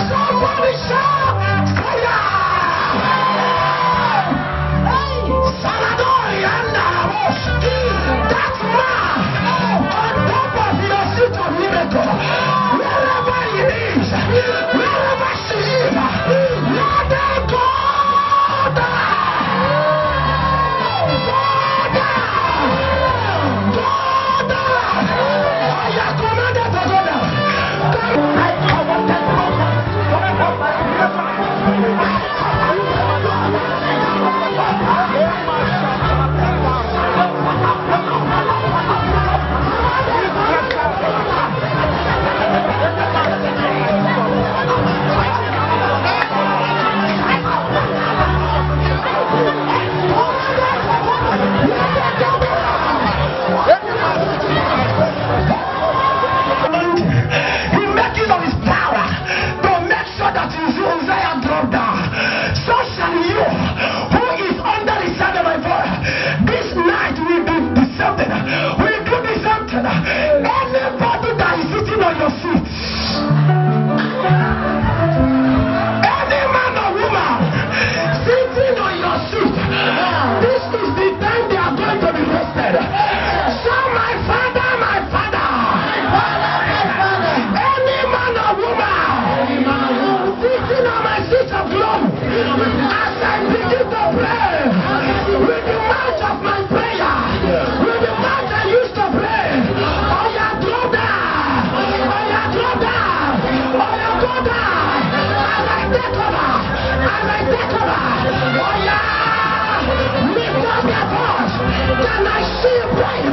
Somebody shout fire! That man on top of your seat of miracle, wherever he is, wherever she is, let them go down. Go down. Go down. I am commanded to go down. I commanded to go down. He makes use of his power to make sure that Uzziah drop down. So shall you, who is under the sound of my voice, this night will be disrupted. Will be disrupted. Anybody that is sitting on your seat, any man or woman sitting on your seat, this is the time they are going to be rested. So my father, my father, any man or woman sitting on my seat of glory, as I begin to pray, with the mouth of my prayer, with the mouth I used to pray, oh yeah, go down, oh yeah, go down, oh yeah, go down, as I take over, as I take over, oh yeah, lift up your voice, then I see you praying.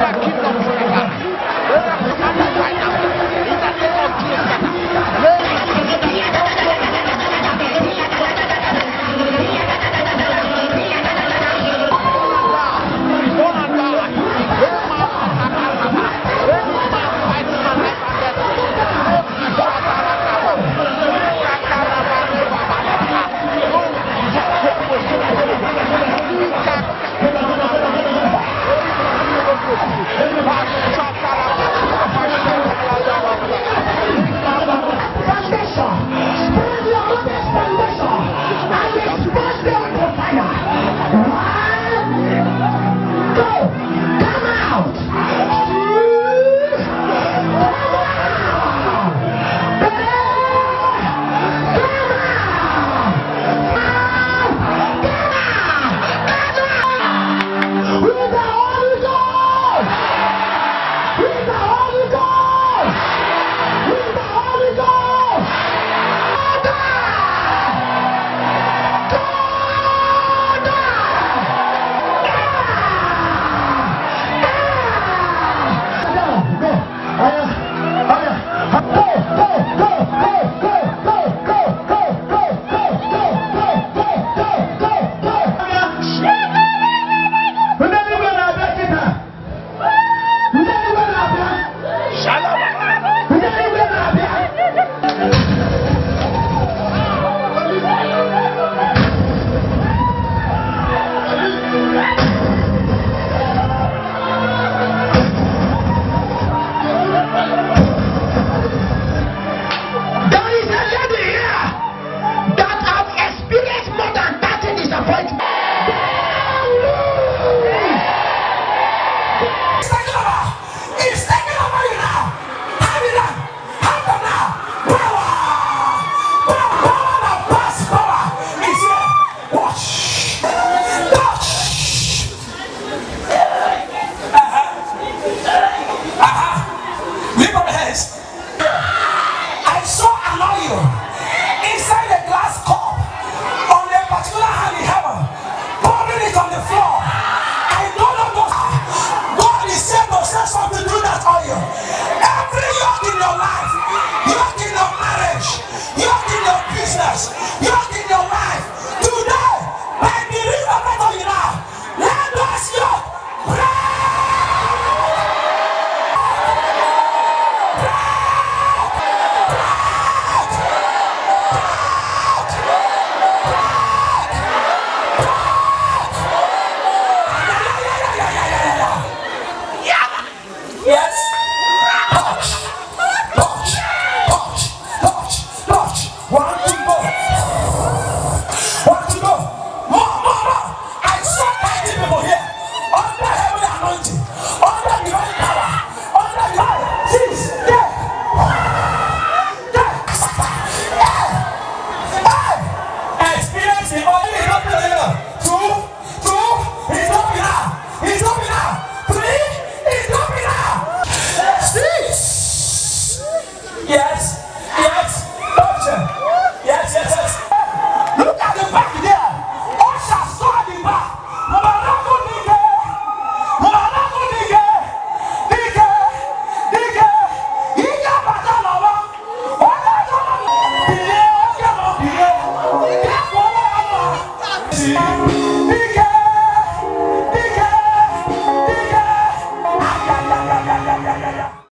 that kingdom forever. Let us command it right now. In the name of Ike